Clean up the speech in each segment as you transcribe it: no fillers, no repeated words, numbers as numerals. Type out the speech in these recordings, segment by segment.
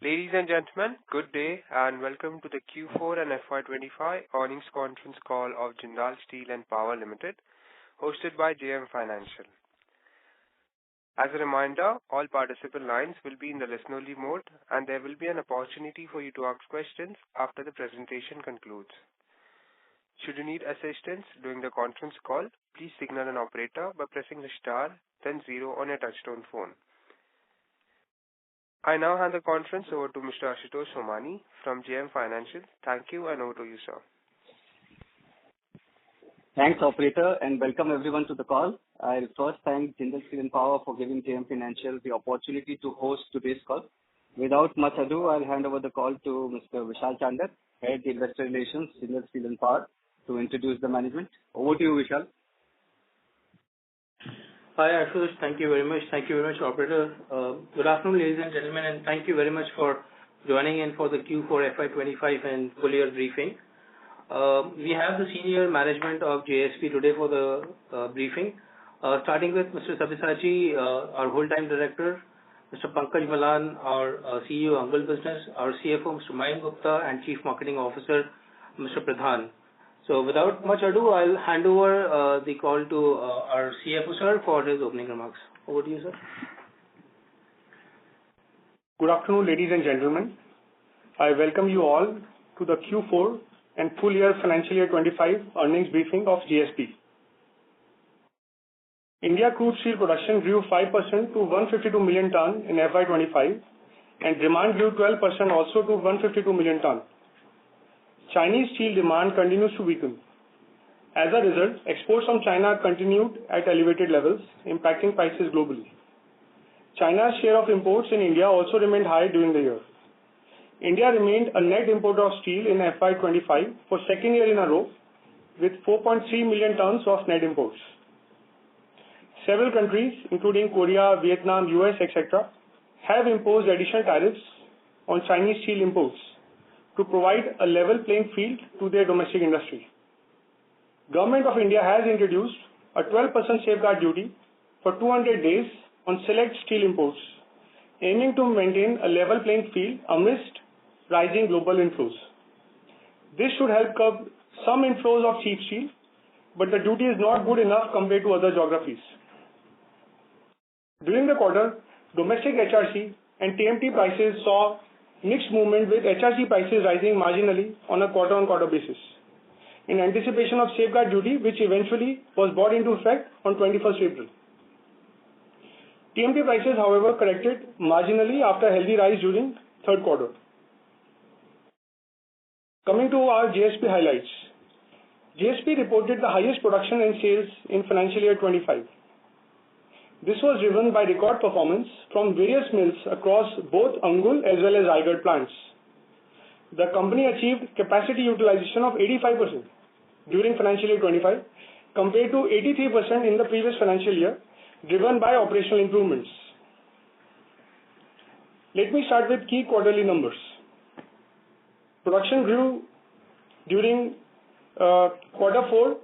Ladies and gentlemen, good day and welcome to the Q4 and FY25 earnings conference call of JindalSteel&Power Limited, hosted by JM Financial. As a reminder, all participant lines will be in the listen-only mode and there will be an opportunity for you to ask questions after the presentation concludes. Should you need assistance during the conference call, please signal an operator by pressing the star, then 0 on your touchtone phone. I now hand the conference over to Mr. Ashutosh Somani from JM Financial. Thank you and over to you, sir. Thanks, operator, and welcome everyone to the call. I'll first thank JindalSteel&Power for giving JM Financial the opportunity to host today's call. Without much ado, I'll hand over the call to Mr. Vishal Chandak, Head Investor Relations, JindalSteel&Power, to introduce the management. Over to you, Vishal. Hi, Ashutosh. Thank you very much. Thank you very much, operator. Good afternoon, ladies and gentlemen, and thank you very much for joining in for the Q4 FY25 and full year briefing. We have the senior management of JSP today for the briefing, starting with Mr. Sabyasachi, our whole-time director, Mr. Pankaj Malan, our CEO, Angle Business, our CFO, Mr. Mayim Gupta, and Chief Marketing Officer, Mr. Pradhan. So without much ado, I'll hand over the call to our CFO, sir, for his opening remarks. Over to you, sir. Good afternoon, ladies and gentlemen. I welcome you all to the Q4 and full year financial year 25 earnings briefing of JSP. India crude steel production grew 5% to 152 million ton in FY25 and demand grew 12% also to 152 million ton. Chinese steel demand continues to weaken. As a result, exports from China continued at elevated levels, impacting prices globally. China's share of imports in India also remained high during the year. India remained a net importer of steel in FY25 for second year in a row, with 4.3 million tons of net imports. Several countries, including Korea, Vietnam, US, etc., have imposed additional tariffs on Chinese steel imports to provide a level playing field to their domestic industry. Government of India has introduced a 12% safeguard duty for 200 days on select steel imports, aiming to maintain a level playing field amidst rising global inflows. This should help curb some inflows of cheap steel, but the duty is not good enough compared to other geographies. During the quarter, domestic HRC and TMT prices saw mixed movement, with HRC prices rising marginally on a quarter-on-quarter basis in anticipation of safeguard duty, which eventually was brought into effect on 21st April. TMT prices, however, corrected marginally after a healthy rise during third quarter. Coming to our JSP highlights. JSP reported the highest production and sales in financial year 25. This was driven by record performance from various mills across both Angul as well as Raigad plants. The company achieved capacity utilization of 85% during financial year 25 compared to 83% in the previous financial year, driven by operational improvements. Let me start with key quarterly numbers. Production grew during quarter 4,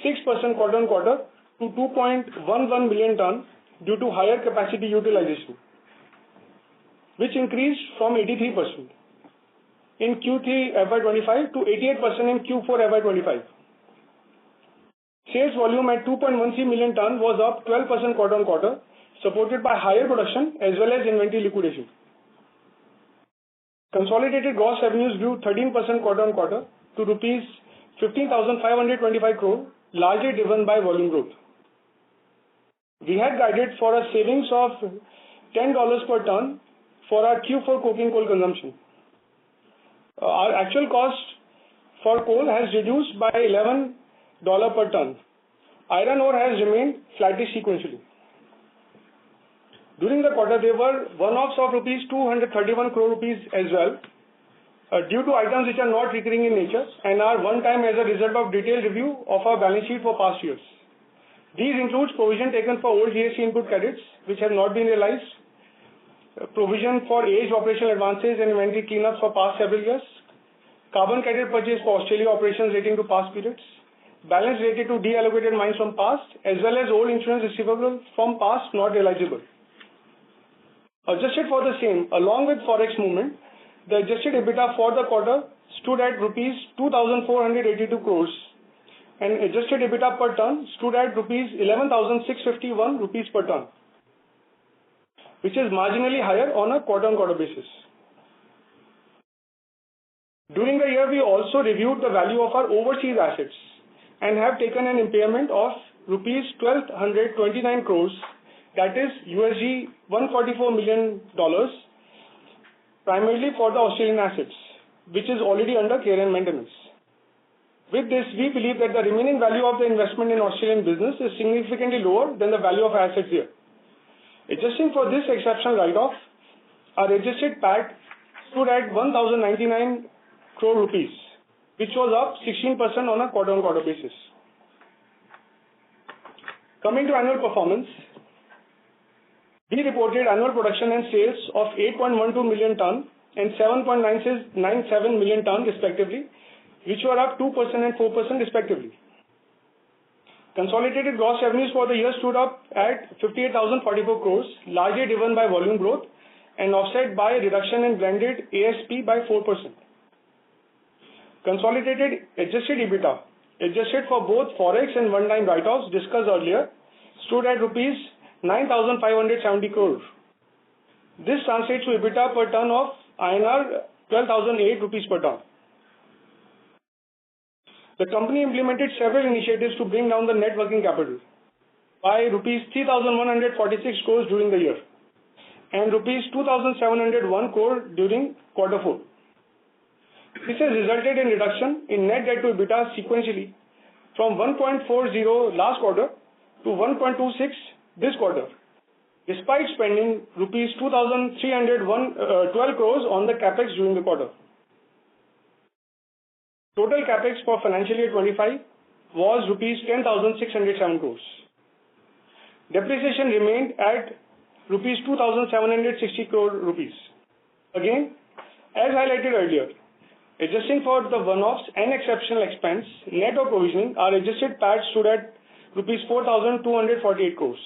6% quarter on quarter to 2.11 million ton due to higher capacity utilization, which increased from 83% in Q3 FY25 to 88% in Q4 FY25. Sales volume at 2.13 million ton was up 12% quarter on quarter, supported by higher production as well as inventory liquidation. Consolidated gross revenues grew 13% quarter on quarter to rupees 15,525 crore, largely driven by volume growth. We had guided for a savings of $10 per ton for our Q4 coking coal consumption. Our actual cost for coal has reduced by $11 per ton. Iron ore has remained flattish sequentially. During the quarter, there were one-offs of rupees 231 crore rupees as well, due to items which are not recurring in nature and are one-time as a result of detailed review of our balance sheet for past years. These include provision taken for old GST input credits which have not been realized, provision for aged operational advances and inventory cleanup for past several years, carbon credit purchase for Australia operations relating to past periods, balance related to deallocated mines from past, as well as old insurance receivable from past not realizable. Adjusted for the same, along with forex movement, the adjusted EBITDA for the quarter stood at rupees 2,482 crores and adjusted EBITDA per ton stood at rupees 11,651 rupees per ton, which is marginally higher on a quarter-on-quarter basis. During the year, we also reviewed the value of our overseas assets and have taken an impairment of rupees 1,229 crores, that is $144 million, primarily for the Australian assets, which is already under care and maintenance. With this, we believe that the remaining value of the investment in Australian business is significantly lower than the value of assets here. Adjusting for this exceptional write-off, our adjusted PAT stood at 1,099 crore rupees, which was up 16% on a quarter-on-quarter basis. Coming to annual performance, we reported annual production and sales of 8.12 million ton and 7.97 million ton respectively, which were up 2% and 4% respectively. Consolidated gross revenues for the year stood up at 58,044 crores, largely driven by volume growth and offset by a reduction in blended ASP by 4%. Consolidated adjusted EBITDA, adjusted for both forex and one-time write-offs discussed earlier, stood at rupees 9,570 crores. This translates to EBITDA per ton of INR 12,008 rupees per ton. The company implemented several initiatives to bring down the net working capital by rupees 3,146 crores during the year and rupees 2,701 crore during quarter 4. This has resulted in reduction in net debt to EBITDA sequentially from 1.40 last quarter to 1.26 this quarter, despite spending rupees 2,312 crores on the capex during the quarter. Total capex for financial year 25 was rupees 10,607 crores. Depreciation remained at rupees 2,760 crore rupees. Again, as highlighted earlier, adjusting for the one-offs and exceptional expense, net of provisioning, our adjusted PAT stood at rupees 4,248 crores.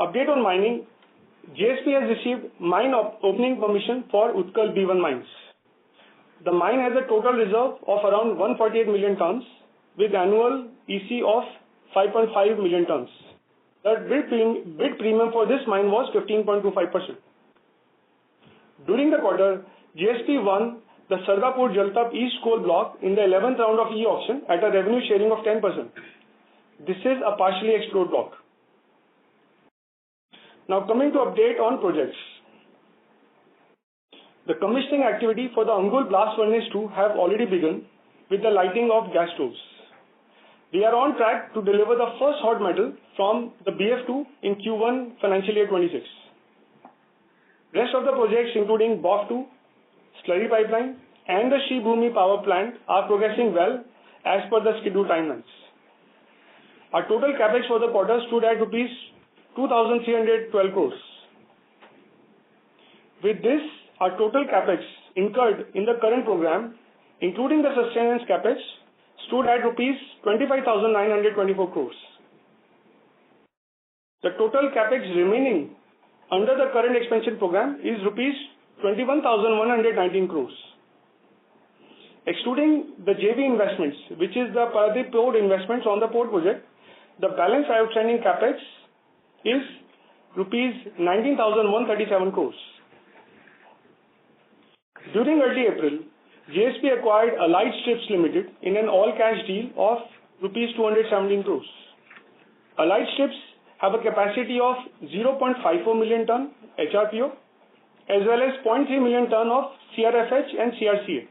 Update on mining. JSP has received mine opening permission for Utkal B1 mines. The mine has a total reserve of around 148 million tons with annual EC of 5.5 million tons. The bid premium for this mine was 15.25%. During the quarter, JSP won the Sargapur Jaltap East Coal Block in the 11th round of e-auction at a revenue sharing of 10%. This is a partially explored block. Now coming to update on projects. The commissioning activity for the Angul Blast Furnace 2 have already begun with the lighting of gas stoves. We are on track to deliver the first hot metal from the BF2 in Q1 financial year 26. Rest of the projects including BOF2, slurry pipeline and the Shri Bhumi power plant are progressing well as per the scheduled timelines. Our total capex for the quarter stood at rupees 2,312 crores. With this, our total capex incurred in the current program, including the sustenance capex, stood at rupees 25,924 crores. The total capex remaining under the current expansion program is rupees 21,119 crores. Excluding the JV investments, which is the Paradip Port investments on the port project, the balance outstanding capex is rupees 19,137 crores. During early April, JSP acquired Allied Strips Limited in an all-cash deal of rupees 217 crores. Allied Strips have a capacity of 0.54 million ton HRPO as well as 0.3 million ton of CRFH and CRCA.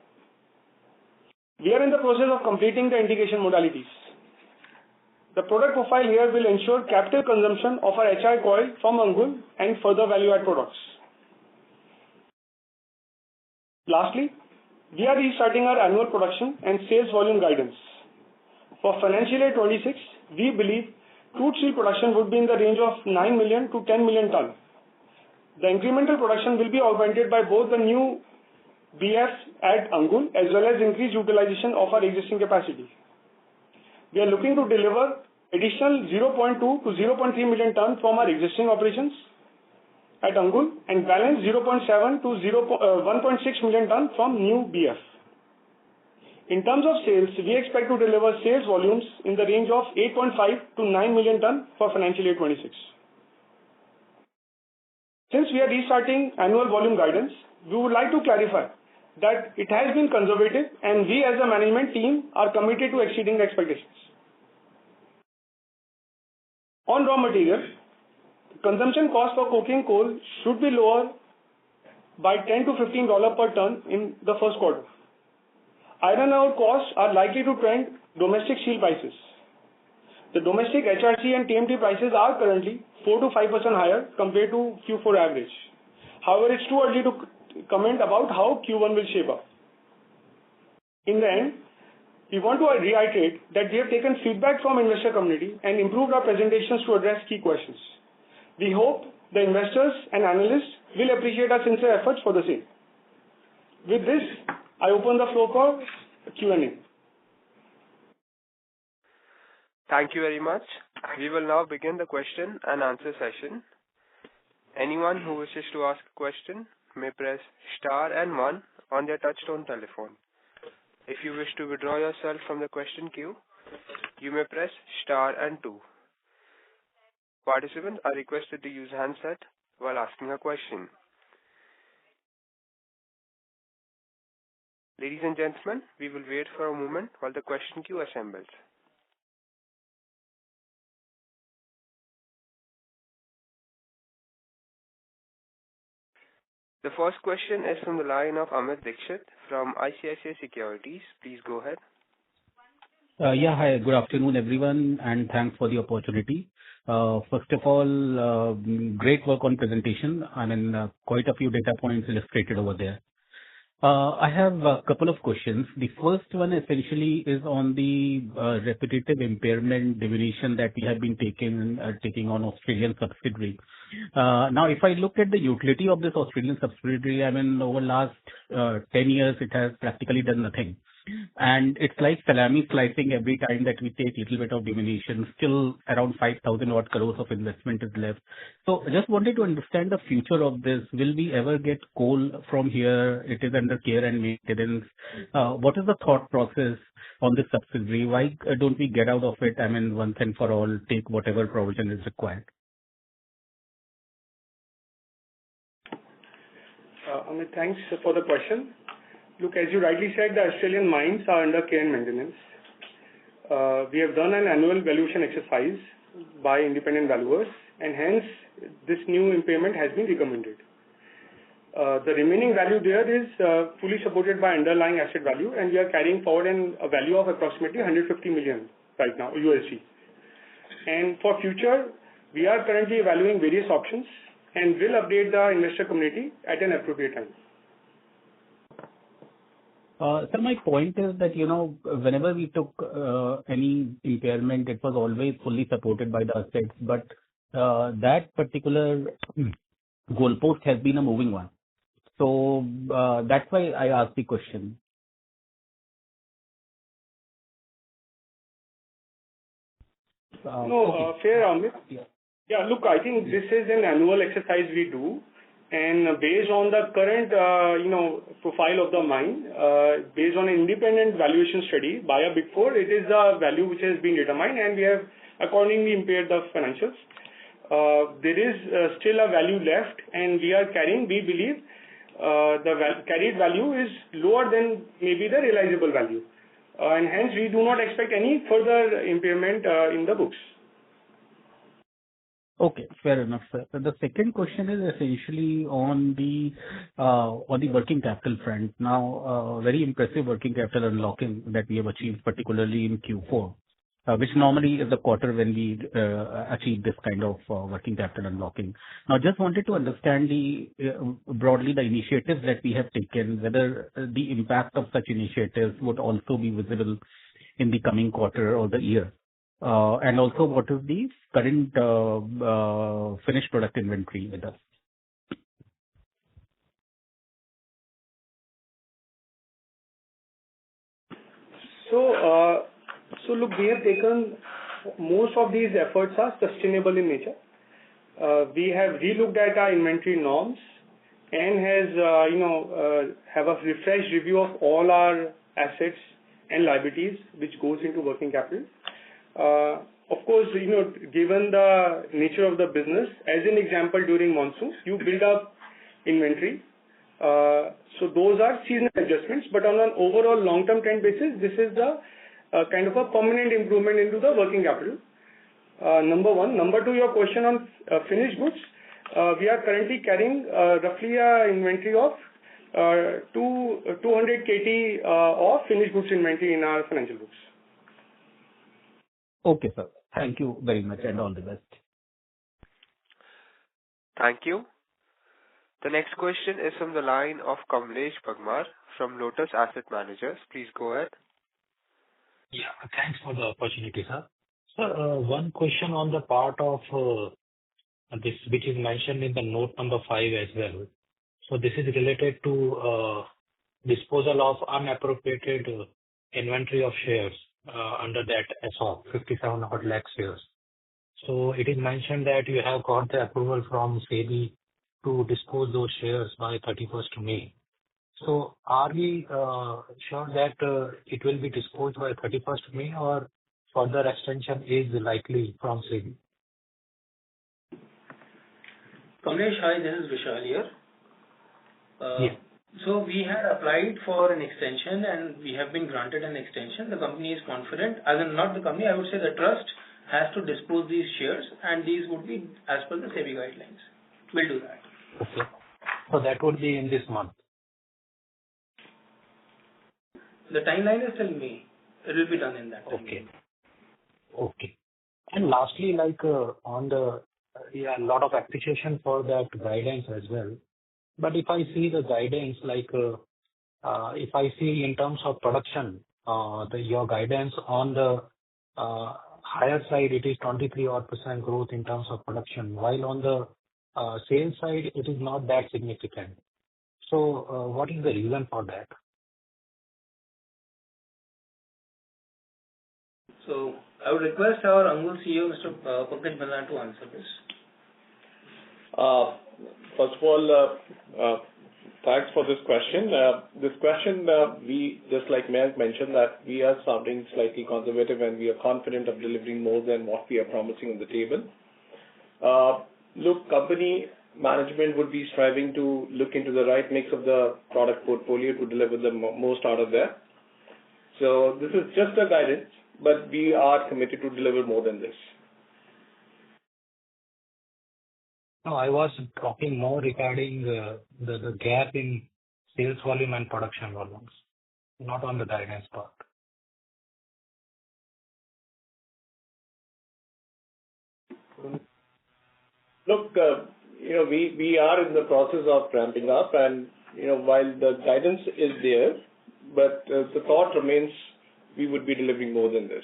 We are in the process of completing the integration modalities. The product profile here will ensure captive consumption of our HI coil from Angul and further value-add products. Lastly, we are restarting our annual production and sales volume guidance. For financial year 26, we believe crude steel production would be in the range of 9 million to 10 million ton. The incremental production will be augmented by both the new BF at Angul as well as increased utilization of our existing capacity. We are looking to deliver additional 0.2 to 0.3 million ton from our existing operations at Angul, and balance 0.7 to 1.6 million ton from new BF. In terms of sales, we expect to deliver sales volumes in the range of 8.5 to 9 million ton for financial year 26. Since we are restarting annual volume guidance, we would like to clarify that it has been conservative and we as a management team are committed to exceeding the expectations. On raw material, consumption cost for coking coal should be lower by $10 to $15 per ton in the first quarter. Iron ore costs are likely to trend domestic steel prices. The domestic HRC and TMT prices are currently 4 to 5% higher compared to Q4 average. However, it's too early to comment about how Q1 will shape up. In the end, we want to reiterate that we have taken feedback from investor community and improved our presentations to address key questions. We hope the investors and analysts will appreciate our sincere efforts for the same. With this, I open the floor for Q&A. Thank you very much. We will now begin the question and answer session. Anyone who wishes to ask a question may press star and 1 on their touchtone telephone. If you wish to withdraw yourself from the question queue, you may press star and 2. Participants are requested to use handset while asking a question. Ladies and gentlemen, we will wait for a moment while the question queue assembles. The first question is from the line of Amit Dixit from ICICI Securities. Please go ahead. Hi. Good afternoon, everyone, and thanks for the opportunity. First of all, great work on presentation. Quite a few data points illustrated over there. I have a couple of questions. The first one essentially is on the repetitive impairment diminution that we have been taking on Australian subsidiary. Now, if I look at the utility of this Australian subsidiary, over last 10 years, it has practically done nothing. And it's like salami slicing every time that we take little bit of diminution. Still around 5,000 odd crores of investment is left. So I just wanted to understand the future of this. Will we ever get coal from here? It is under care and maintenance. What is the thought process on this subsidiary? Why don't we get out of it? Once and for all, take whatever provision is required. Amit, thanks for the question. Look, as you rightly said, the Australian mines are under care and maintenance. We have done an annual valuation exercise by independent valuers, and hence this new impairment has been recommended. The remaining value there is fully supported by underlying asset value, and we are carrying forward a value of approximately 150 million right now, USD. And for future, we are currently evaluating various options and will update the investor community at an appropriate time. Sir, my point is that, whenever we took any impairment, it was always fully supported by the assets, but that particular goalpost has been a moving one. So that's why I asked the question. Fair, Amit. Yeah, look, I think this is an annual exercise we do. And based on the current, profile of the mine, based on an independent valuation study by a Big Four, it is the value which has been determined, and we have accordingly impaired the financials. There is still a value left, and we are carrying. We believe the carried value is lower than maybe the realizable value, and hence we do not expect any further impairment in the books. Okay, fair enough, sir. The second question is essentially on the working capital front. Now, very impressive working capital unlocking that we have achieved, particularly in Q4, which normally is the quarter when we achieve this kind of working capital unlocking. Now, just wanted to understand broadly the initiatives that we have taken, whether the impact of such initiatives would also be visible in the coming quarter or the year. And also, what is the current finished product inventory with us? So look, we have taken most of these efforts are sustainable in nature. We have relooked at our inventory norms and have a refreshed review of all our assets and liabilities which goes into working capital. Of course, given the nature of the business, as an example, during monsoons, you build up inventory. So those are seasonal adjustments, but on an overall long-term trend basis, this is the kind of a permanent improvement into the working capital. Number one. Number two, your question on finished goods. We are currently carrying roughly an inventory of 200 KT of finished goods inventory in our financial books. Okay, sir. Thank you very much and all the best. Thank you. The next question is from the line of Kamlesh Pagmar from Lotus Asset Managers. Please go ahead. Yeah, thanks for the opportunity, sir. Sir, one question on the part of this, which is mentioned in the note number 5 as well. So this is related to disposal of unappropriated inventory of shares under that ESOP, 57 odd lakh shares. So it is mentioned that you have got the approval from SEBI to dispose those shares by 31st May. So are we sure that it will be disposed by 31st May or further extension is likely from SEBI? Kamlesh, hi, this is Vishal here. Yeah. So we had applied for an extension and we have been granted an extension. The company is confident, as in not the company, I would say the trust has to dispose these shares and these would be as per the SEBI guidelines. We'll do that. Okay. So that would be in this month. The timeline is till May. It will be done in that time. Okay. Okay. And lastly, on the, a lot of appreciation for that guidance as well. But if I see the guidance, if I see in terms of production, your guidance on the higher side, it is 23% growth in terms of production, while on the sales side, it is not that significant. So what is the reason for that? So I would request our Angul CEO, Mr. Pankaj Malhan, to answer this. First of all, thanks for this question. We, just like Mayank mentioned, that we are sounding slightly conservative and we are confident of delivering more than what we are promising on the table. Look, company management would be striving to look into the right mix of the product portfolio to deliver the most out of there. So this is just a guidance, but we are committed to deliver more than this. No, I was talking more regarding the gap in sales volume and production volumes, not on the guidance part. Look, we are in the process of ramping up, and while the guidance is there, but the thought remains we would be delivering more than this.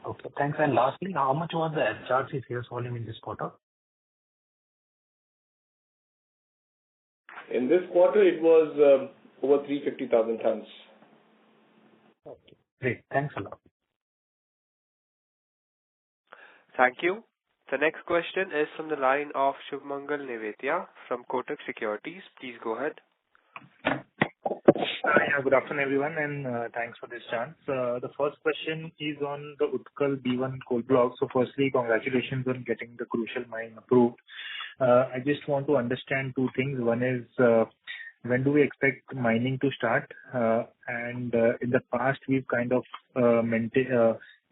Okay, thanks. And lastly, how much was the HRC sales volume in this quarter? In this quarter, it was over 350,000 tons. Okay, great. Thanks a lot. Thank you. The next question is from the line of Shubmangal Nevatia from Kotak Securities. Please go ahead. Yeah, good afternoon, everyone, and thanks for this chance. The first question is on the Utkal B1 coal block. So firstly, congratulations on getting the crucial mine approved. I just want to understand two things. One is, when do we expect mining to start? And in the past, we've kind of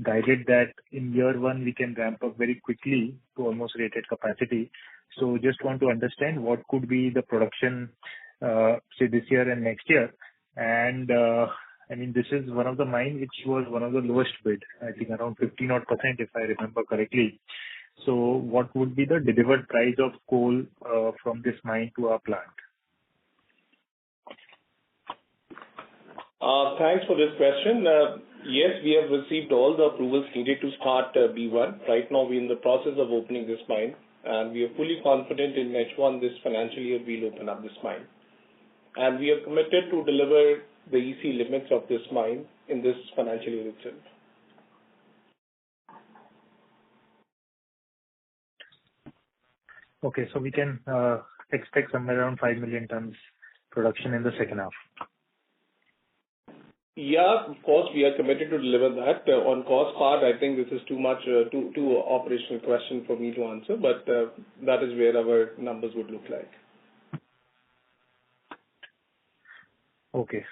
guided that in year one, we can ramp up very quickly to almost rated capacity. So just want to understand what could be the production, say this year and next year. And I mean, this is one of the mines which was one of the lowest bid, I think around 15% odd, if I remember correctly. So what would be the delivered price of coal from this mine to our plant? Thanks for this question. Yes, we have received all the approvals needed to start B1. Right now, we're in the process of opening this mine, and we are fully confident in H1 this financial year we'll open up this mine. And we are committed to deliver the EC limits of this mine in this financial year itself. Okay, so we can expect somewhere around 5 million tons production in the second half. Yeah, of course, we are committed to deliver that. On cost part, I think this is too much, too operational question for me to answer, but that is where our numbers would look like. Okay.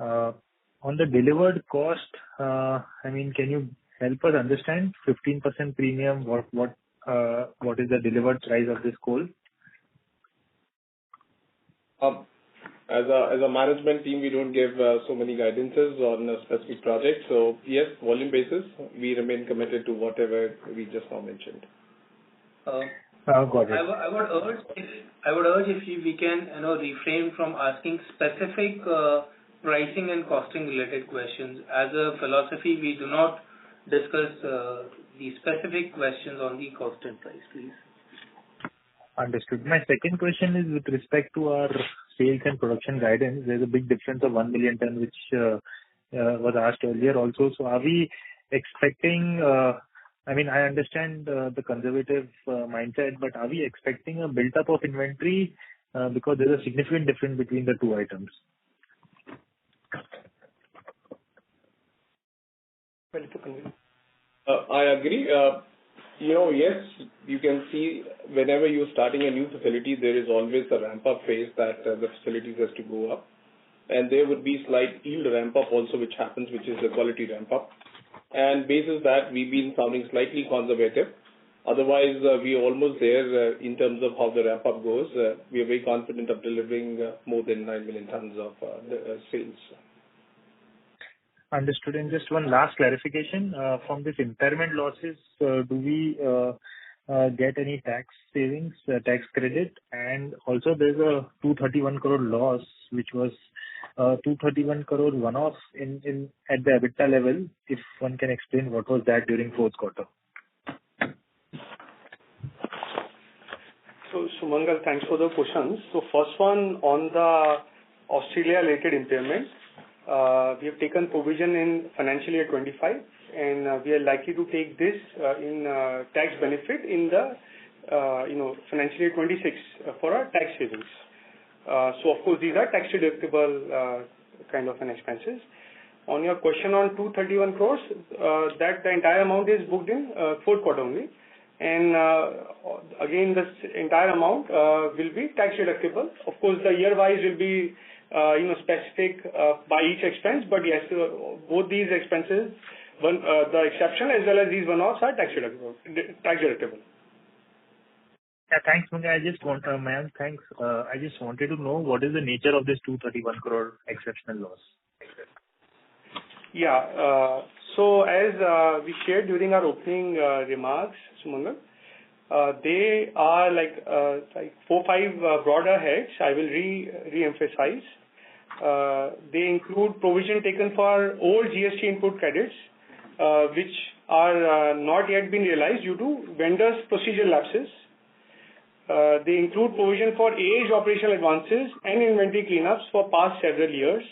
On the delivered cost, can you help us understand 15% premium, what is the delivered price of this coal? As a management team, we don't give so many guidances on a specific project. So yes, volume basis, we remain committed to whatever we just now mentioned. Got it. I would urge if we can refrain from asking specific pricing and costing related questions. As a philosophy, we do not discuss the specific questions on the cost and price, please. Understood. My second question is with respect to our sales and production guidance. There's a big difference of 1 million ton, which was asked earlier also. So are we expecting, I understand the conservative mindset, but are we expecting a build-up of inventory because there's a significant difference between the two items? I agree. Yes, you can see whenever you're starting a new facility, there is always a ramp-up phase that the facility has to go up. And there would be slight yield ramp-up also which happens, which is the quality ramp-up. And basis that, we've been sounding slightly conservative. Otherwise, we're almost there in terms of how the ramp-up goes. We are very confident of delivering more than 9 million tons of sales. Understood. And just one last clarification. From this impairment losses, do we get any tax savings, tax credit? And also there's a 231 crore loss, which was 231 crore one-off at the EBITDA level. If one can explain what was that during fourth quarter. So Sumangal, thanks for the questions. So first one on the Australia-related impairment. We have taken provision in financial year 25, and we are likely to take this in tax benefit in the financial year 26 for our tax savings. So of course these are tax deductible kind of an expenses. On your question on 231 crores, that the entire amount is booked in fourth quarter only, and again this entire amount will be tax deductible. Of course the year wise will be specific by each expense, but yes, both these expenses, the exception as well as these one-offs are tax deductible. Yeah, thanks, Munga. Mayank, thanks. I just wanted to know what is the nature of this 231 crore exceptional loss. Yeah. So as we shared during our opening remarks, Sumangal, they are like 4-5 broader heads. I will re-emphasize. They include provision taken for old GST input credits, which are not yet been realized due to vendors' procedure lapses. They include provision for aged operational advances and inventory cleanups for past several years.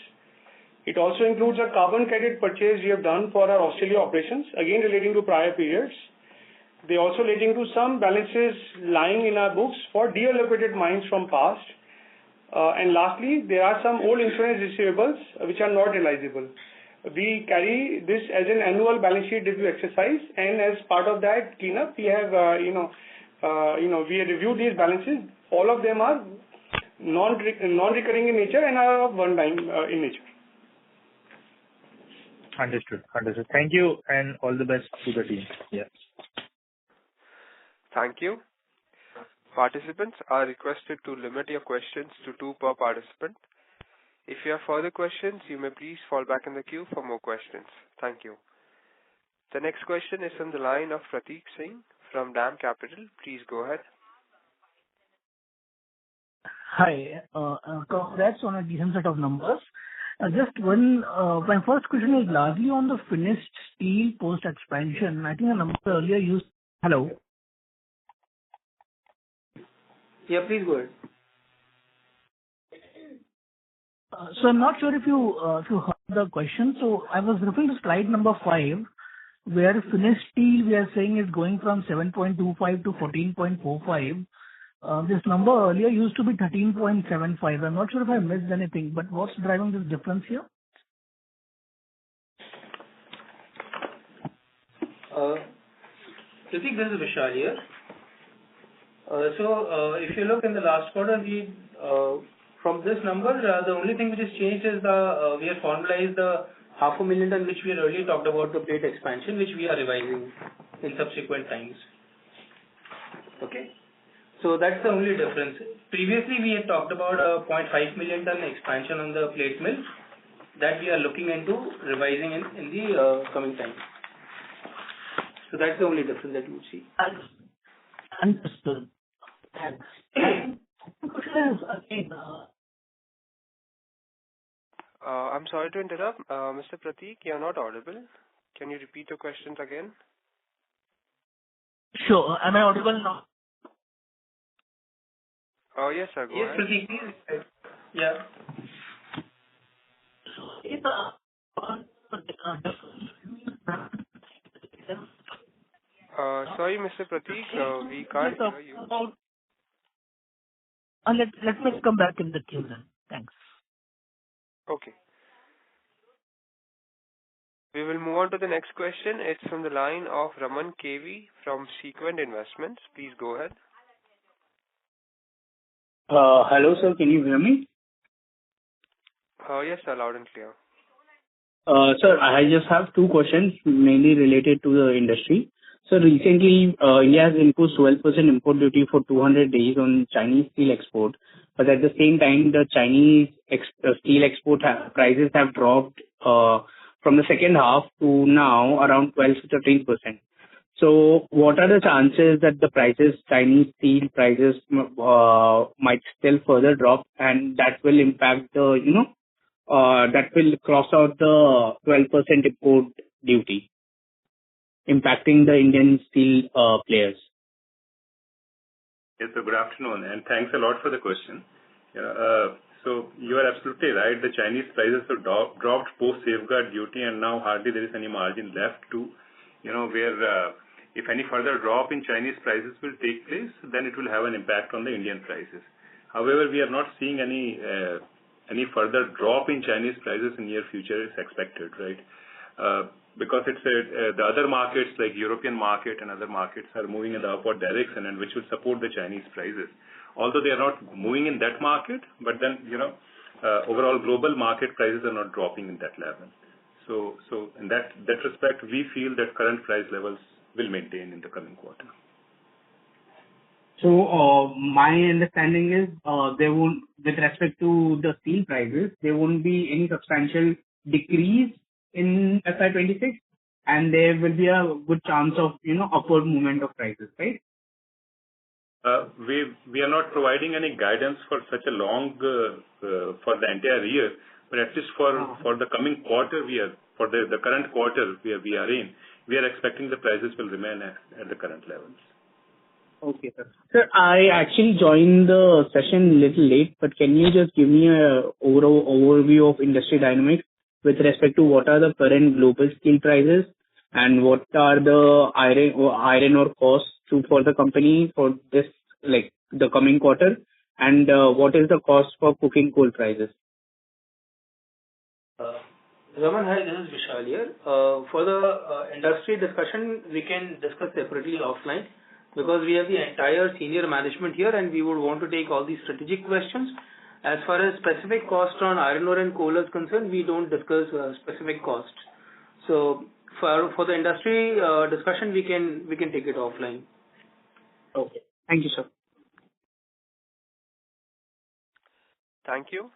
It also includes a carbon credit purchase we have done for our Australia operations, again relating to prior periods. They also relating to some balances lying in our books for deallocated mines from past. And lastly, there are some old insurance receivables which are not realizable. We carry this as an annual balance sheet review exercise, and as part of that cleanup, we have we reviewed these balances. All of them are non-recurring in nature and are of one time in nature. Understood. Thank you, and all the best to the team. Yeah. Thank you. Participants are requested to limit your questions to 2 per participant. If you have further questions, you may please fall back in the queue for more questions. Thank you. The next question is from the line of Prateek Singh from DAM Capital. Please go ahead. Hi. Congrats on a decent set of numbers. Just one, my first question is largely on the finished steel post-expansion. I think a number earlier used... Hello? Yeah, please go ahead. So I'm not sure if you heard the question. So I was referring to slide number 5, where finished steel we are saying is going from 7.25 to 14.45. This number earlier used to be 13.75. I'm not sure if I missed anything, but what's driving this difference here? Pratik, this is Vishal here. If you look in the last quarter, from this number, the only thing which has changed is we have formalized the 500,000 ton which we had earlier talked about, the plate expansion, which we are revising in subsequent times. Okay. So that's the only difference. Previously, we had talked about a 0.5 million ton expansion on the plate mill that we are looking into revising in the coming time. So that's the only difference that you would see. Understood. Thanks. I'm sorry to interrupt. Mr. Pratik, you're not audible. Can you repeat your questions again? Sure. Am I audible now? Yes, sir. Go yes, ahead. Pratik, please. Yeah. Sorry, Mr. Pratik, we can't hear you. Let me come back in the queue then. Thanks. Okay. We will move on to the next question. It's from the line of Raman KV from Sequent Investments. Please go ahead. Hello, sir. Can you hear me? Yes, sir. Loud and clear. Sir, I just have two questions mainly related to the industry. So recently, India has imposed 12% import duty for 200 days on Chinese steel export. But at the same time, the Chinese steel export prices have dropped from the second half to now around 12 to 13%. So what are the chances that the Chinese steel prices might still further drop, and that will impact that will cross out the 12% import duty, impacting the Indian steel players? Yes, so good afternoon, and thanks a lot for the question. So you are absolutely right. The Chinese prices have dropped post safeguard duty, and now hardly there is any margin left to, where if any further drop in Chinese prices will take place, then it will have an impact on the Indian prices. However, we are not seeing any further drop in Chinese prices in near future is expected, right? Because it's the other markets like European market and other markets are moving in the upward direction, and which will support the Chinese prices. Although they are not moving in that market, but then overall global market prices are not dropping in that level. So in that respect, we feel that current price levels will maintain in the coming quarter. So my understanding is there won't, with respect to the steel prices, there won't be any substantial decrease in FY26, and there will be a good chance of upward movement of prices, right? We are not providing any guidance for such a long for the entire year, but at least for the coming quarter, for the current quarter we are in, we are expecting the prices will remain at the current levels. Okay, sir. Sir, I actually joined the session a little late, but can you just give me a overview of industry dynamics with respect to what are the current global steel prices and what are the iron ore costs for the company for this, like the coming quarter, and what is the cost for coking coal prices? Raman, hi, this is Vishal here. For the industry discussion, we can discuss separately offline, because we have the entire senior management here and we would want to take all these strategic questions. As far as specific cost on iron ore and coal is concerned, we don't discuss specific costs. So for the industry discussion, we can take it offline. Okay. Thank you, sir. Thank you.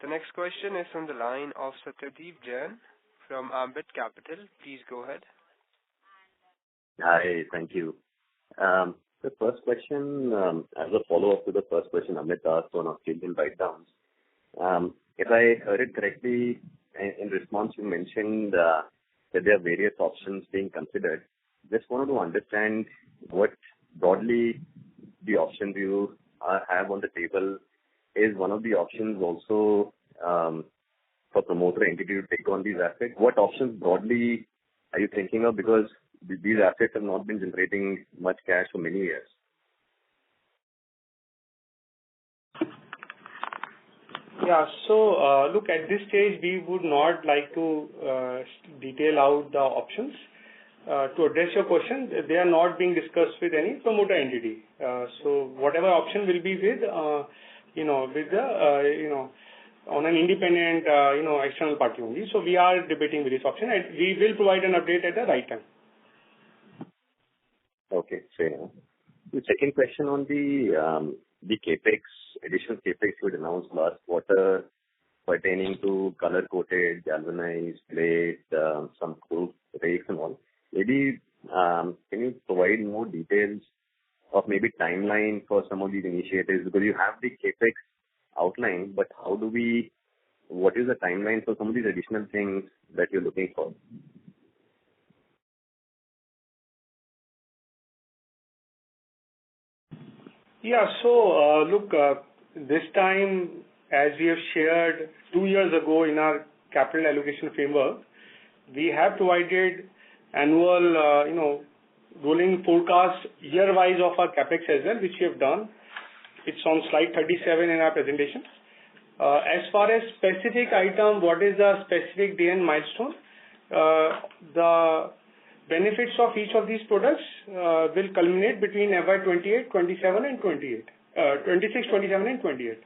The next question is from the line of Satyadeep Jain from Ambit Capital. Please go ahead. Hi, thank you. The first question, as a follow-up to the first question Amit asked on Australian write-downs. If I heard it correctly, in response you mentioned that there are various options being considered. Just wanted to understand what broadly the options you have on the table. Is one of the options also for promoter entity to take on these assets? What options broadly are you thinking of? Because these assets have not been generating much cash for many years. Yeah. So, look, at this stage, we would not like to detail out the options. To address your question, they are not being discussed with any promoter entity. So whatever option will be with, with the, on an independent, external party only. So we are debating with this option, and we will provide an update at the right time. Okay, fair enough. The second question on the capex, additional capex you had announced last quarter pertaining to color-coated, galvanized plate, some cold rakes and all. Maybe can you provide more details of maybe timeline for some of these initiatives? Because you have the capex outlined, but what is the timeline for some of these additional things that you're looking for? Yeah. So, look, this time, as we have shared 2 years ago in our capital allocation framework, we have provided annual, rolling forecast year-wise of our capex as well, which we have done. It's on slide 37 in our presentation. As far as specific item, what is the specific day and milestone? The benefits of each of these products will culminate between FY 27 and 28. 26, 27 and 28.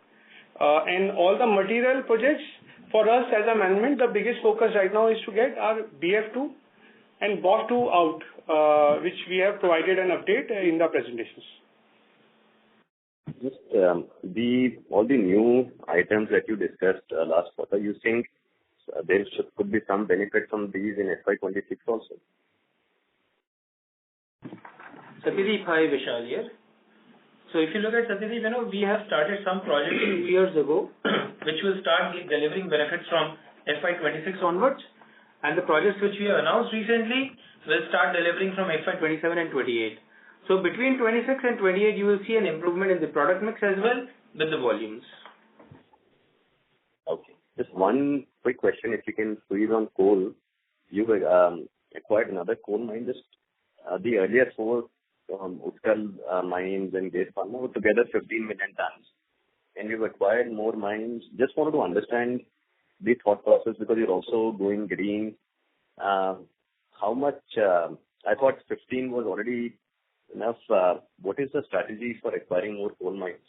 And all the material projects for us as a management, the biggest focus right now is to get our BF2 and BOF2 out, which we have provided an update in the presentations. Just all the new items that you discussed last quarter, you think there could be some benefit from these in FY26 also? Satyadeep, hi, Vishal here. So if you look at Satyadeep, we have started some projects 2 years ago, which will start delivering benefits from FY26 onwards. And the projects which we have announced recently will start delivering from FY27 and 28. So between 26 and 28, you will see an improvement in the product mix as well with the volumes. Okay. Just one quick question, if you can squeeze on coal. You acquired another coal mine. Just the earlier 4 Utkal mines and Gate Pharma were together 15 million tons. And you've acquired more mines. Just wanted to understand the thought process, because you're also going green. How much? I thought 15 was already enough. What is the strategy for acquiring more coal mines?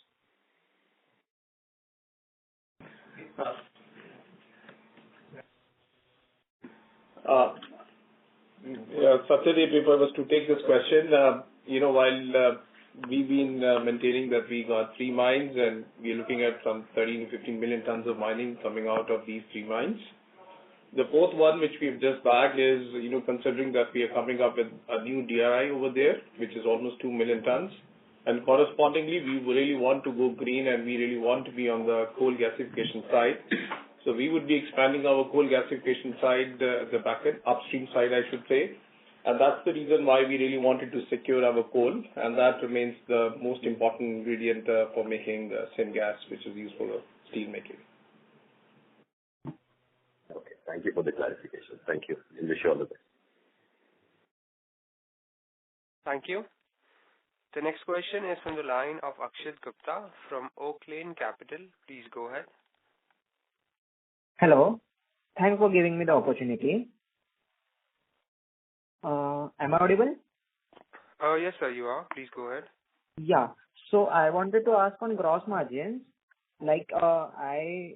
Satyadeep, if I was to take this question, while we've been maintaining that we got 3 mines and we're looking at some 13 to 15 million tons of mining coming out of these 3 mines. The fourth one, which we've just bagged, is, considering that we are coming up with a new DRI over there, which is almost 2 million tons. And correspondingly, we really want to go green and we really want to be on the coal gasification side. So we would be expanding our coal gasification side, the backend, upstream side, I should say. And that's the reason why we really wanted to secure our coal. And that remains the most important ingredient for making the syngas, which is used for steel making. Okay. Thank you for the clarification. Thank you. And wish you all the best. Thank you. The next question is from the line of Akshit Gupta from Oaklane Capital. Please go ahead. Hello. Thanks for giving me the opportunity. Am I audible? Yes, sir, you are. Please go ahead. Yeah. So I wanted to ask on gross margins. Like I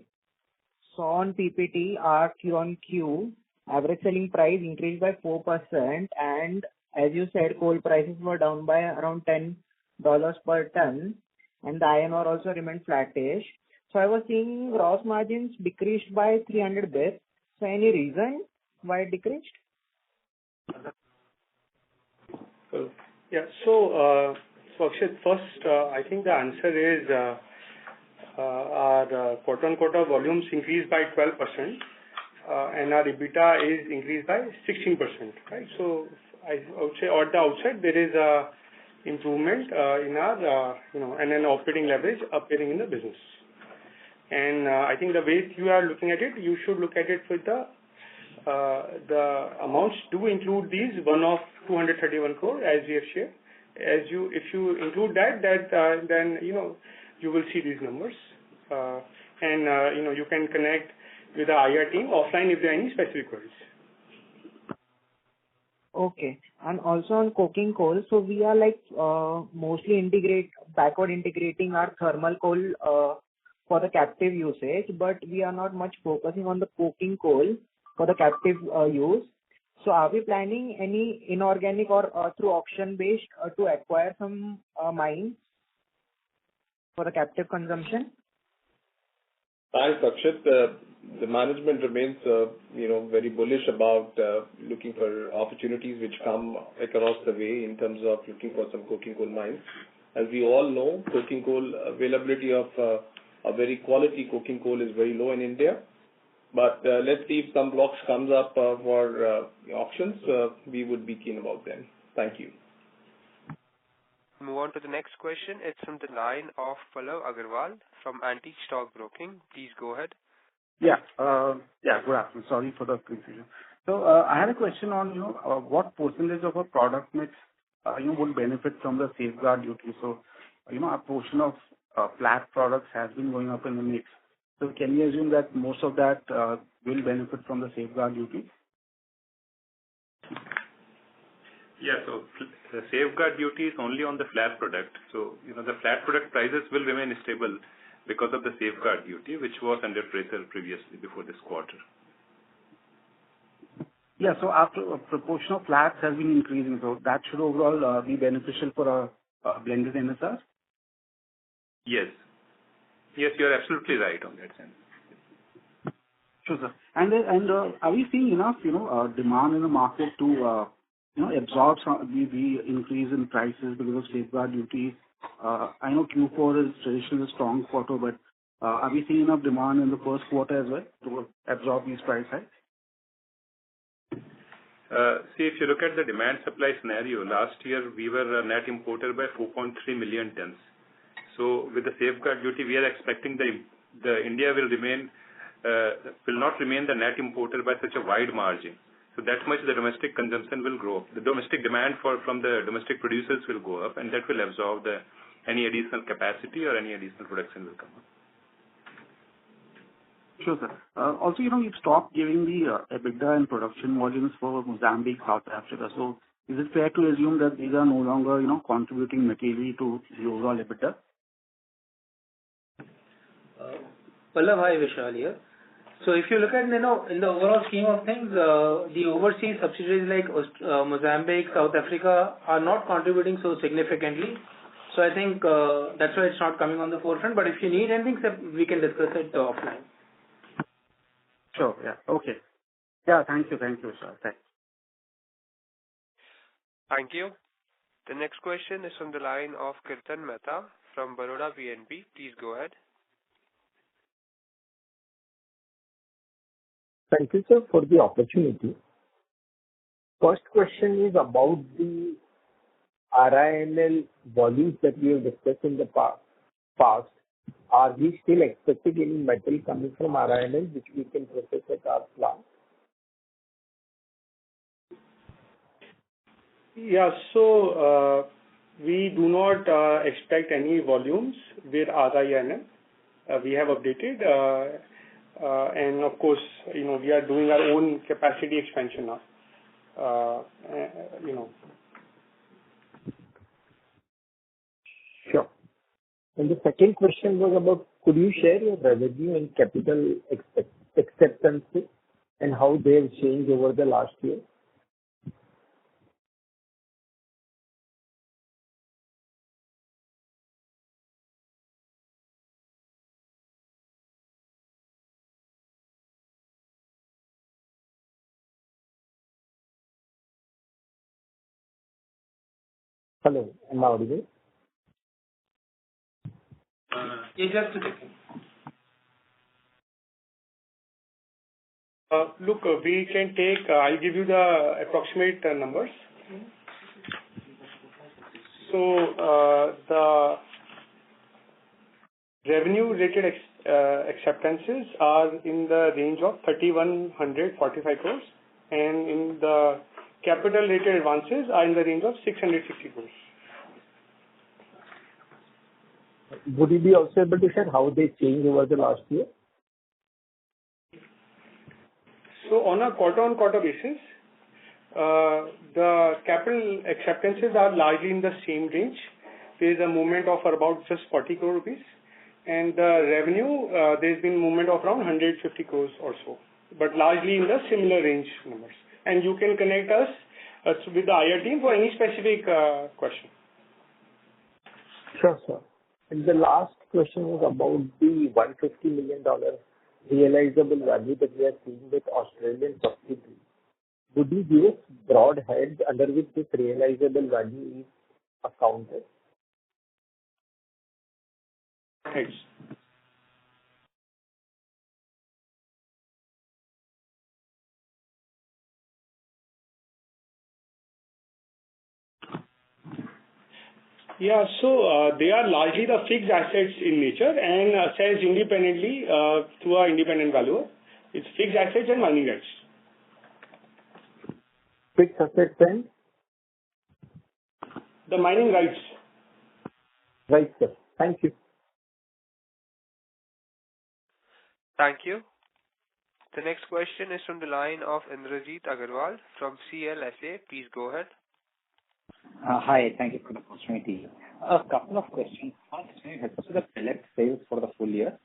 saw on PPT, our Q-on-Q average selling price increased by 4%, and as you said, coal prices were down by around $10 per ton, and the iron ore also remained flattish. So I was seeing gross margins decreased by 300 basis. So any reason why it decreased? Yeah. So Akshit, first, I think the answer is our quarter-on-quarter volumes increased by 12%, and our EBITDA is increased by 16%, right? So I would say at the outset, there is a improvement in our, and an operating leverage appearing in the business. And I think the way you are looking at it, you should look at it with the the amounts do include these one-off 231 crore as we have shared. If you include that, then you will see these numbers, and you can connect with the IR team offline if there are any specific queries. Okay. And also on coking coal, so we are mostly backward integrating our thermal coal for the captive usage, but we are not much focusing on the coking coal for the captive use. So are we planning any inorganic or through auction based to acquire some mines for the captive consumption? Thanks, Akshit. The management remains, very bullish about looking for opportunities which come across the way in terms of looking for some coking coal mines. As we all know, coking coal availability of a very quality coking coal is very low in India. But let's see if some blocks comes up for auctions. We would be keen about them. Thank you. Move on to the next question. It's from the line of Pallav Agarwal from Antique Stock Broking. Please go ahead. Good afternoon. Sorry for the confusion. So I had a question on what percentage of a product mix would benefit from the safeguard duty. So a portion of flat products has been going up in the mix. So can we assume that most of that will benefit from the safeguard duty? Yeah, so the safeguard duty is only on the flat product. So, the flat product prices will remain stable because of the safeguard duty, which was under pressure previously before this quarter. Yeah, so after a proportion of flats has been increasing, so that should overall be beneficial for a blended NSR? Yes. Yes, you are absolutely right on that sense. Sure, sir. And are we seeing enough, demand in the market to, absorb the increase in prices because of safeguard duty? I know Q4 is traditionally a strong quarter, but are we seeing enough demand in the first quarter as well to absorb these price hikes? See, if you look at the demand supply scenario, last year we were a net importer by 4.3 million tons. So with the safeguard duty, we are expecting the India will not remain the net importer by such a wide margin. So that much the domestic consumption will grow. The domestic demand from the domestic producers will go up, and that will absorb any additional capacity or any additional production will come up. Sure, sir. Also, you've stopped giving the EBITDA and production volumes for Mozambique, South Africa. So is it fair to assume that these are no longer, contributing materially to the overall EBITDA? Pallav, hi, Vishal here. So if you look at, in the overall scheme of things, the overseas subsidiaries like Mozambique, South Africa are not contributing so significantly. So I think that's why it's not coming on the forefront. But if you need anything, we can discuss it offline. Sure, yeah. Okay. Yeah, thank you, sir. Thanks. Thank you. The next question is from the line of Kirtan Mehta from Baroda BNP. Please go ahead. Thank you, sir, for the opportunity. First question is about the RINL volumes that we have discussed in the past. Are we still expecting any metal coming from RINL which we can process at our plant? Yeah, so we do not expect any volumes with RINL. We have updated. And of course, we are doing our own capacity expansion now. Sure. And the second question was about, could you share your revenue and capital acceptances and how they have changed over the last year? Hello, am I audible? Just a second. Look, we can take, I'll give you the approximate numbers. So the revenue-related acceptances are in the range of 3,145 crores, and in the capital-related advances are in the range of 660 crores. Would you be also able to share how they changed over the last year? So on a quarter-on-quarter basis, the capital acceptances are largely in the same range. There is a movement of about just 40 crore rupees, and the revenue, there's been movement of around 150 crores or so, but largely in the similar range numbers. And you can connect us with the IR team for any specific question. Sure, sir. And the last question was about the $150 million realizable value that we are seeing with Australian subsidiary. Would you give us broad heads under which this realizable value is accounted? Heads. Yeah, so they are largely the fixed assets in nature and assessed independently through our independent valuer. It's fixed assets and mining rights. Fixed assets and? The mining rights. Right, sir. Thank you. Thank you. The next question is from the line of Indrajit Agarwal from CLSA. Please go ahead. Hi, thank you for the opportunity. A couple of questions. First, can you help us with the pellet sales for the full year?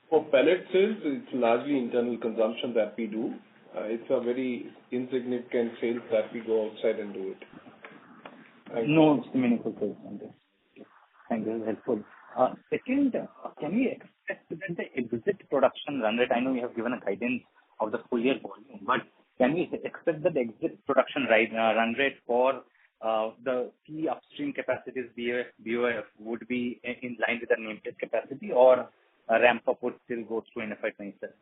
For pellet sales, it's largely internal consumption that we do. It's a very insignificant sales that we go outside and do it. No meaningful sales on this. Thank you, this is helpful. Second, can we expect that the exit production run rate, I know you have given a guidance of the full year volume, but can we expect that the exit production run rate for the key upstream capacities, BOF, would be in line with the nameplate capacity, or a ramp up would still go through in FY27?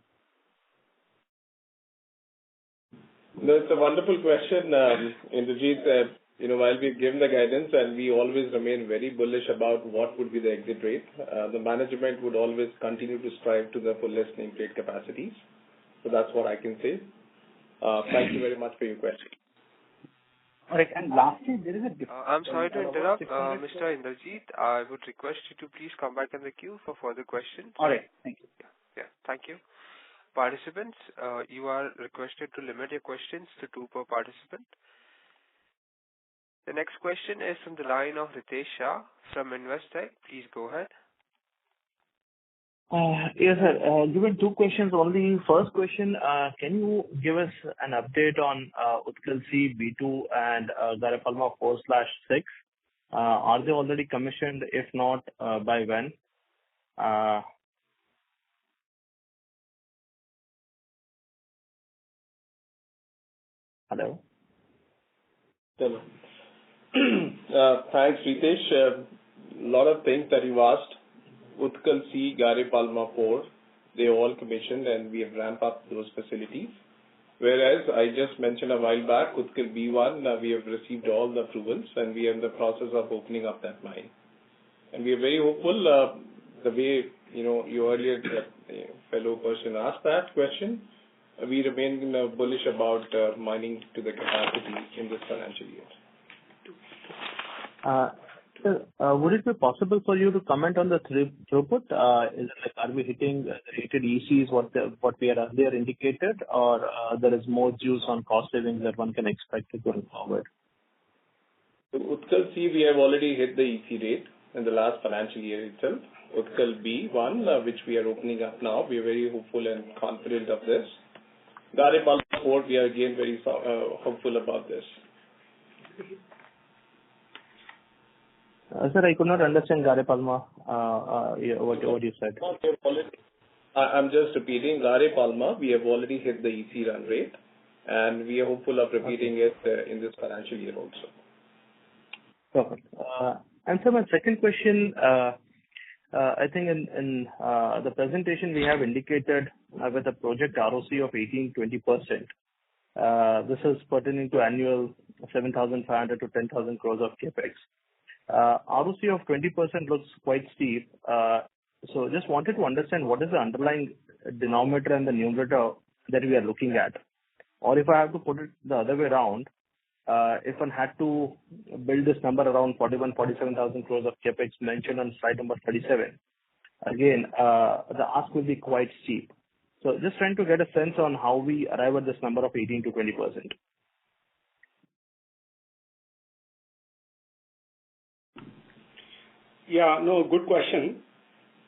That's a wonderful question, Indrajit. While we've given the guidance and we always remain very bullish about what would be the exit rate, the management would always continue to strive to the fullest nameplate capacities. So that's what I can say. Thank you very much for your question. All right, and lastly, there is a I'm sorry to interrupt, Mr. Indrajit. I would request you to please come back in the queue for further questions. All right, thank you. Yeah, thank you. Participants, you are requested to limit your questions to 2 per participant. The next question is from the line of Ritesh Shah from Investec. Please go ahead. Yes, sir. Given 2 questions only. First question, can you give us an update on Utkal C, B2 and Gare Palma 4/6? Are they already commissioned? If not, by when? Hello? Hello. Thanks, Ritesh. A lot of things that you asked. Utkal C, Gare Palma 4, they all commissioned and we have ramped up those facilities. Whereas I just mentioned a while back, Utkal B1, we have received all the approvals and we are in the process of opening up that mine. And we are very hopeful, the way, you earlier, fellow person asked that question, we remain bullish about mining to the capacity in this financial year. Sir, would it be possible for you to comment on the throughput? Is it like, are we hitting the rated ECs what we had earlier indicated, or there is more juice on cost savings that one can expect going forward? So Utkal C, we have already hit the EC rate in the last financial year itself. Utkal B1, which we are opening up now, we are very hopeful and confident of this. Gare Palma 4, we are again very hopeful about this. Sir, I could not understand Gare Palma, what you said. I'm just repeating. Gare Palma, we have already hit the EC run rate, and we are hopeful of repeating it in this financial year also. Perfect. And so my second question, I think in the presentation we have indicated with a project ROC of 18-20%. This is pertaining to annual 7,500 to 10,000 crores of capex. ROC of 20% looks quite steep. So just wanted to understand what is the underlying denominator and the numerator that we are looking at. Or if I have to put it the other way around, if one had to build this number around 47,000 crores of capex mentioned on slide number 37, again, the ask will be quite steep. So just trying to get a sense on how we arrive at this number of 18 to 20%. Yeah, no, good question.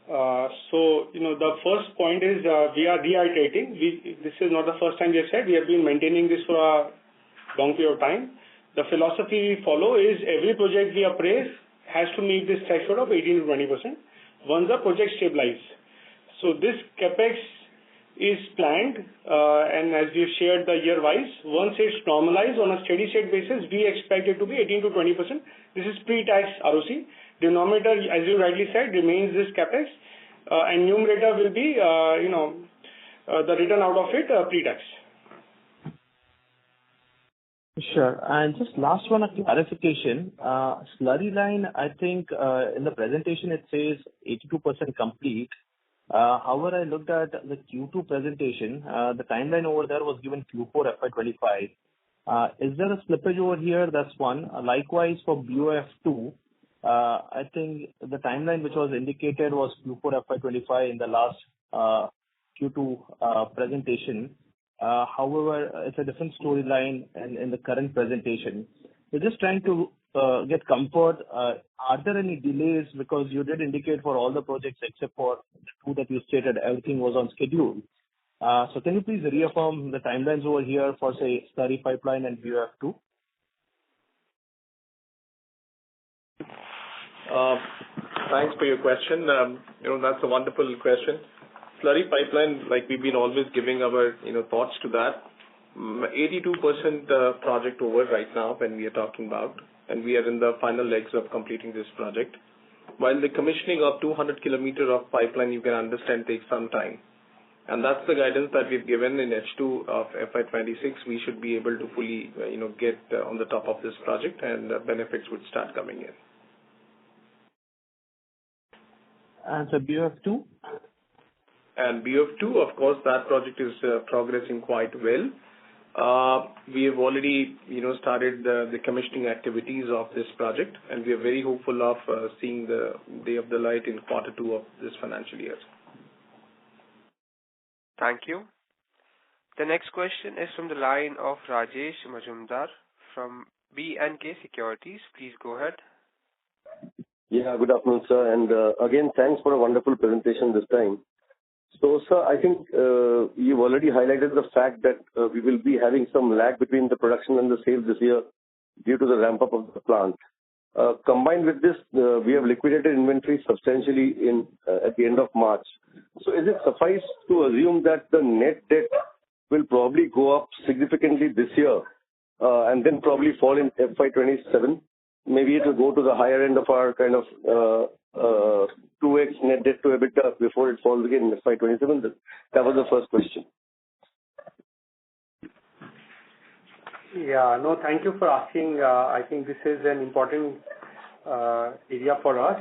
The first point is we are reiterating. This is not the first time we have said. We have been maintaining this for a long period of time. The philosophy we follow is every project we appraise has to meet this threshold of 18 to 20% once the project stabilizes. So this capex is planned, and as we have shared the year-wise, once it's normalized on a steady-state basis, we expect it to be 18 to 20%. This is pre-tax ROC. Denominator, as you rightly said, remains this capex, and numerator will be, the return out of it pre-tax. Sure. And just last one, a clarification. Slurry line, I think in the presentation it says 82% complete. However, I looked at the Q2 presentation. The timeline over there was given Q4 FY25. Is there a slippage over here? That's one. Likewise, for BOF2, I think the timeline which was indicated was Q4 FY25 in the last Q2 presentation. However, it's a different storyline in the current presentation. We're just trying to get comfort. Are there any delays? Because you did indicate for all the projects except for the two that you stated, everything was on schedule. So can you please reaffirm the timelines over here for, say, slurry pipeline and BOF2? Thanks for your question. That's a wonderful question. Slurry pipeline, like we've been always giving our thoughts to that. 82% project over right now when we are talking about, and we are in the final legs of completing this project. While the commissioning of 200 kilometer of pipeline, you can understand, takes some time. And that's the guidance that we've given in H2 of FY26. We should be able to fully, get on the top of this project, and benefits would start coming in. And so BOF2? And BOF2, of course, that project is progressing quite well. We have already, started the commissioning activities of this project, and we are very hopeful of seeing the day of the light in Q2 of this financial year. Thank you. The next question is from the line of Rajesh Majumdar from B&K Securities. Please go ahead. Yeah, good afternoon, sir. And again, thanks for a wonderful presentation this time. So, sir, I think you've already highlighted the fact that we will be having some lag between the production and the sales this year due to the ramp-up of the plant. Combined with this, we have liquidated inventory substantially at the end of March. So is it suffice to assume that the net debt will probably go up significantly this year and then probably fall in FY27? Maybe it will go to the higher end of our kind of 2x net debt to EBITDA before it falls again in FY27? That was the first question. Yeah, no, thank you for asking. I think this is an important area for us.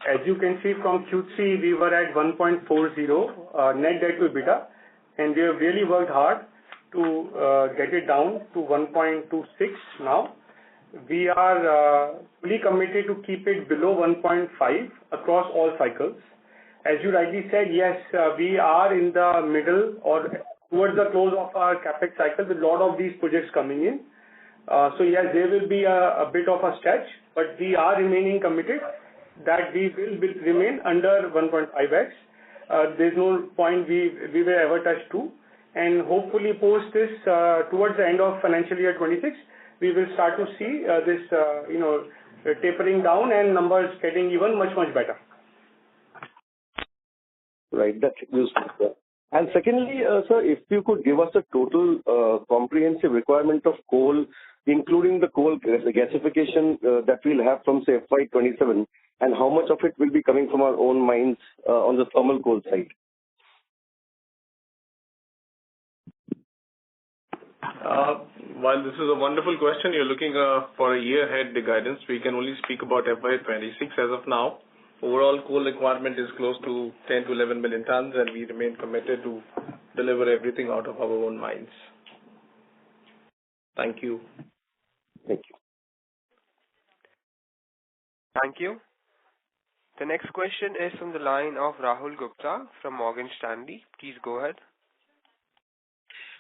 As you can see from Q3, we were at 1.40 net debt to EBITDA, and we have really worked hard to get it down to 1.26 now. We are fully committed to keep it below 1.5 across all cycles. As you rightly said, yes, we are in the middle or towards the close of our capex cycle with a lot of these projects coming in. So yes, there will be a bit of a stretch, but we are remaining committed that we will remain under 1.5x. There's no point we will ever touch 2. And hopefully post this towards the end of financial year 26, we will start to see this, tapering down and numbers getting even much, much better. Right, that's useful. And secondly, sir, if you could give us a total comprehensive requirement of coal, including the coal gasification that we'll have from, say, FY27, and how much of it will be coming from our own mines on the thermal coal side? While this is a wonderful question, you're looking for a year ahead the guidance. We can only speak about FY26 as of now. Overall coal requirement is close to 10 to 11 million tons, and we remain committed to deliver everything out of our own mines. Thank you. Thank you. Thank you. The next question is from the line of Rahul Gupta from Morgan Stanley. Please go ahead.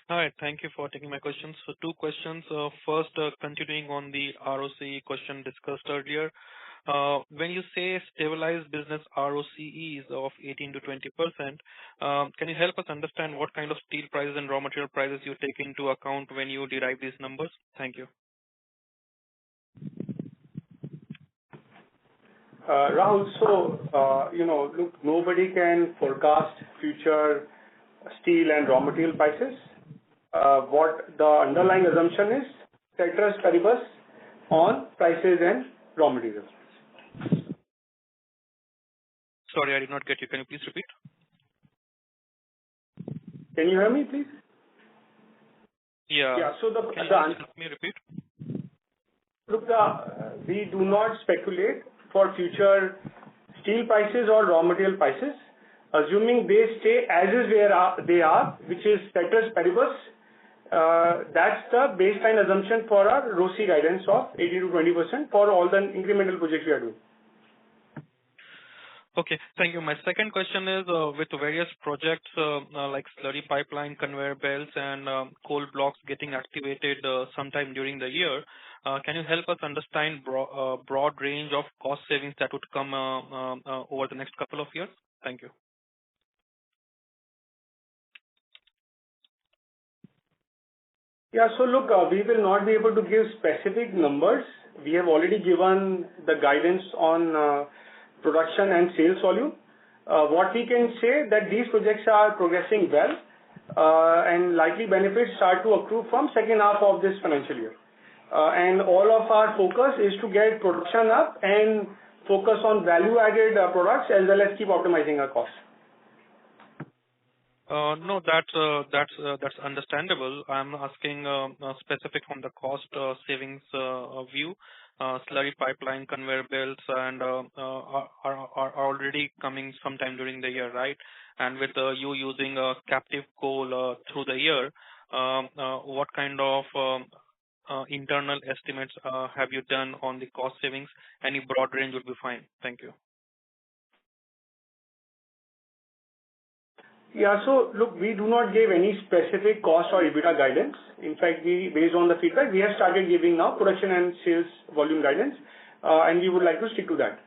Hi, thank you for taking my questions. So two questions. First, continuing on the ROCE question discussed earlier. When you say stabilized business ROCE is of 18 to 20%, can you help us understand what kind of steel prices and raw material prices you take into account when you derive these numbers? Thank you. Rahul, look, nobody can forecast future steel and raw material prices. What the underlying assumption is, ceteris paribus on prices and raw materials. Sorry, I did not get you. Can you please repeat? Can you hear me, please? Yeah. So can you help me repeat? Look, we do not speculate for future steel prices or raw material prices, assuming they stay as is where they are, which is ceteris paribus. That's the baseline assumption for our ROCE guidance of 18 to 20% for all the incremental projects we are doing. Okay, thank you. My second question is with various projects like slurry pipeline, conveyor belts, and coal blocks getting activated sometime during the year, can you help us understand broad range of cost savings that would come over the next couple of years? Thank you. Yeah, so look, we will not be able to give specific numbers. We have already given the guidance on production and sales volume. What we can say that these projects are progressing well and likely benefits start to accrue from second half of this financial year. And all of our focus is to get production up and focus on value-added products as well as keep optimizing our costs. No, that's understandable. I'm asking specific from the cost savings view. Slurry pipeline, conveyor belts, and are already coming sometime during the year, right? And with you using captive coal through the year, what kind of internal estimates have you done on the cost savings? Any broad range would be fine. Thank you. Yeah, so look, we do not give any specific cost or EBITDA guidance. In fact, based on the feedback, we have started giving now production and sales volume guidance, and we would like to stick to that.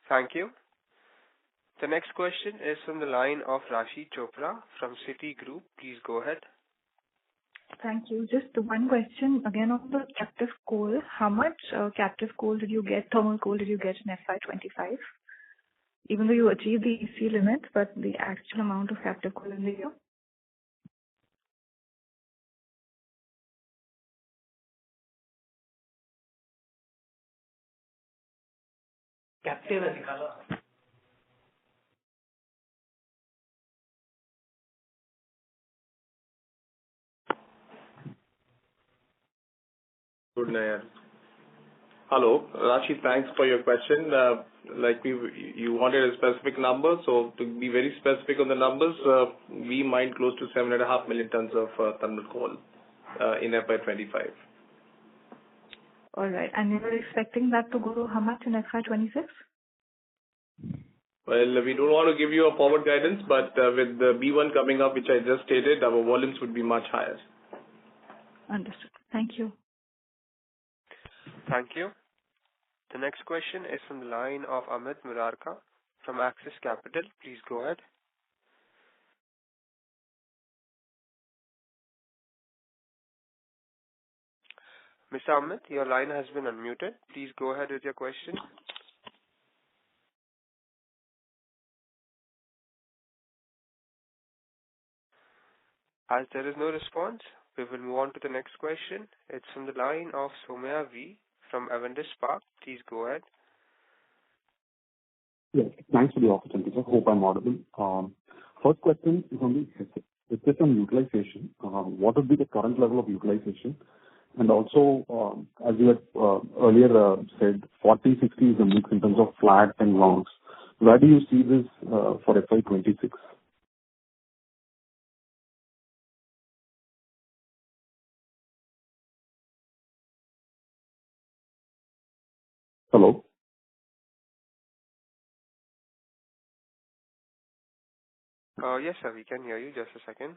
Thank you. The next question is from the line of Rashi Chopra from Citigroup. Please go ahead. Thank you. Just one question again on the captive coal. How much captive coal did you get, thermal coal did you get in FY25? Even though you achieved the EC limit, but the actual amount of captive coal in the year? Captive है निकाला. Good night. Hello, Rashi, thanks for your question. You wanted a specific number, so to be very specific on the numbers, we mined close to 7.5 million tons of thermal coal in FY25. All right, and you were expecting that to go to how much in FY26? Well, we don't want to give you a forward guidance, but with the B1 coming up, which I just stated, our volumes would be much higher. Understood. Thank you. Thank you. The next question is from the line of Amit Murarka from Axis Capital. Please go ahead. Mr. Amit, your line has been unmuted. Please go ahead with your question. As there is no response, we will move on to the next question. It's from the line of Somaya V from Avendus Spark. Please go ahead. Yes, thanks for the opportunity, sir. Hope I'm audible. First question is on the It's just on utilization. What would be the current level of utilization? And also, as you had earlier said, 40/60 is the mix in terms of flat and longs. Where do you see this for FY26? Hello? Yes, sir, we can hear you. Just a second.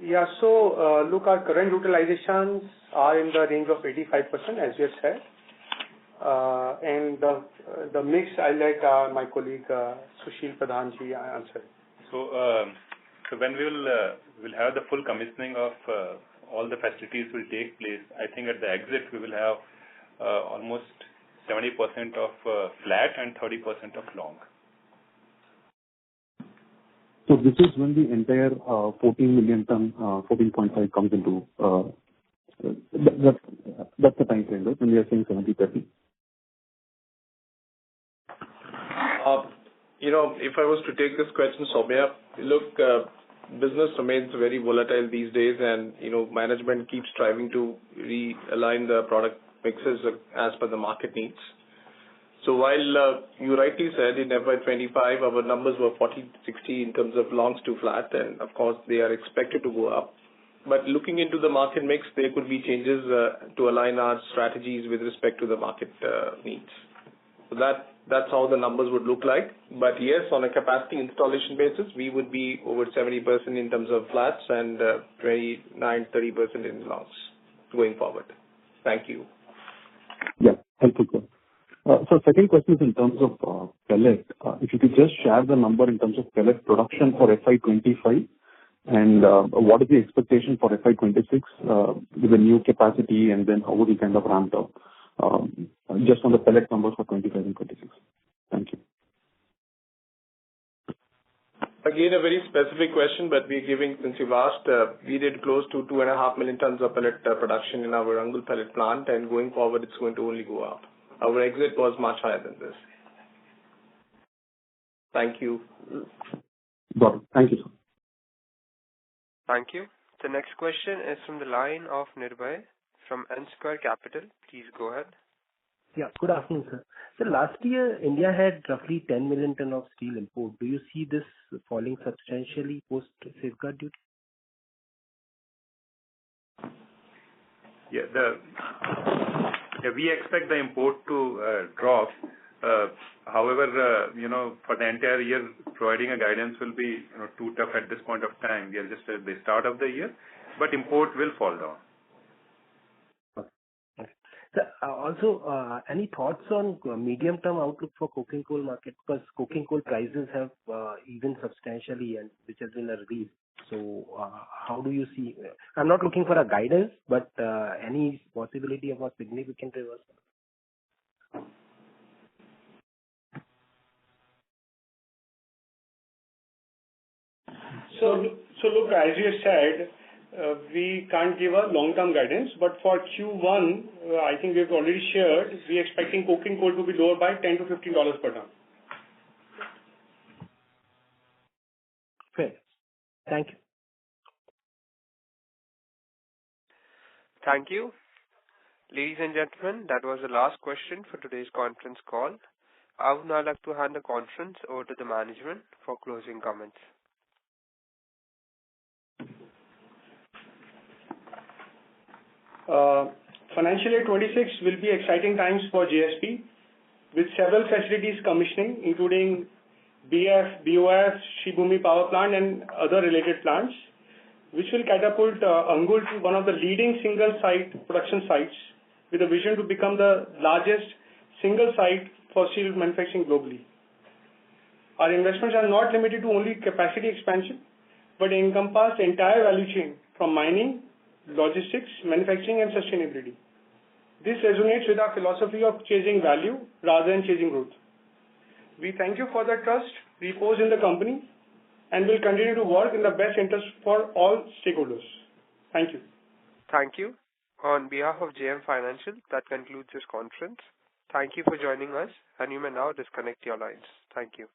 Yeah. So, look, our current utilizations are in the range of 85%, as you have said. And the mix, I'll let my colleague Sushil Pradhanji answer. So when we'll have the full commissioning of all the facilities will take place, I think at the exit we will have almost 70% of flat and 30% of long. So this is when the entire 14 million ton, 14.5 comes into, that's the time frame, right? When we are saying 70/30. If I was to take this question, Soumya, look, business remains very volatile these days, and management keeps striving to realign the product mixes as per the market needs. So while you rightly said in FY25 our numbers were 40/60 in terms of longs to flat, and of course they are expected to go up. But looking into the market mix, there could be changes to align our strategies with respect to the market needs. So that's how the numbers would look like. But yes, on a capacity installation basis, we would be over 70% in terms of flats and 29-30% in longs going forward. Thank you. Yeah, helpful, sir. So second question is in terms of pellet. If you could just share the number in terms of pellet production for FY25 and what is the expectation for FY26 with the new capacity, and then how would you kind of ramp up just on the pellet numbers for 25 and 26? Thank you. Again, a very specific question, but we're giving, since you've asked, we did close to 2.5 million tons of pellet production in our Angul pellet plant, and going forward it's going to only go up. Our exit was much higher than this. Thank you. Got it. Thank you, sir. Thank you. The next question is from the line of Nirbhay from N Square Capital. Please go ahead. Yeah, good afternoon, sir. So last year, India had roughly 10 million ton of steel import. Do you see this falling substantially post safeguard duty? Yeah, we expect the import to drop. However, for the entire year, providing a guidance will be too tough at this point of time. We are just at the start of the year, but import will fall down. Okay. So, also, any thoughts on medium-term outlook for coking coal market? Because coking coal prices have even substantially, and which has been a relief. So, how do you see? I'm not looking for a guidance, but any possibility of a significant reversal? So look, as you said, we can't give a long-term guidance, but for Q1, I think we've already shared, we're expecting coking coal to be lower by $10 to $15 per ton. Fair. Thank you. Thank you. Ladies and gentlemen, that was the last question for today's conference call. I would now like to hand the conference over to the management for closing comments. Financial year 26 will be exciting times for JSP, with several facilities commissioning, including BF, BOF, Shibumi Power Plant and other related plants, which will catapult Angul to one of the leading single-site production sites with a vision to become the largest single-site for steel manufacturing globally. Our investments are not limited to only capacity expansion, but encompass the entire value chain from mining, logistics, manufacturing and sustainability. This resonates with our philosophy of chasing value rather than chasing growth. We thank you for the trust reposed in the company and will continue to work in the best interest for all stakeholders. Thank you. Thank you. On behalf of JM Financial, that concludes this conference. Thank you for joining us, and you may now disconnect your lines. Thank you.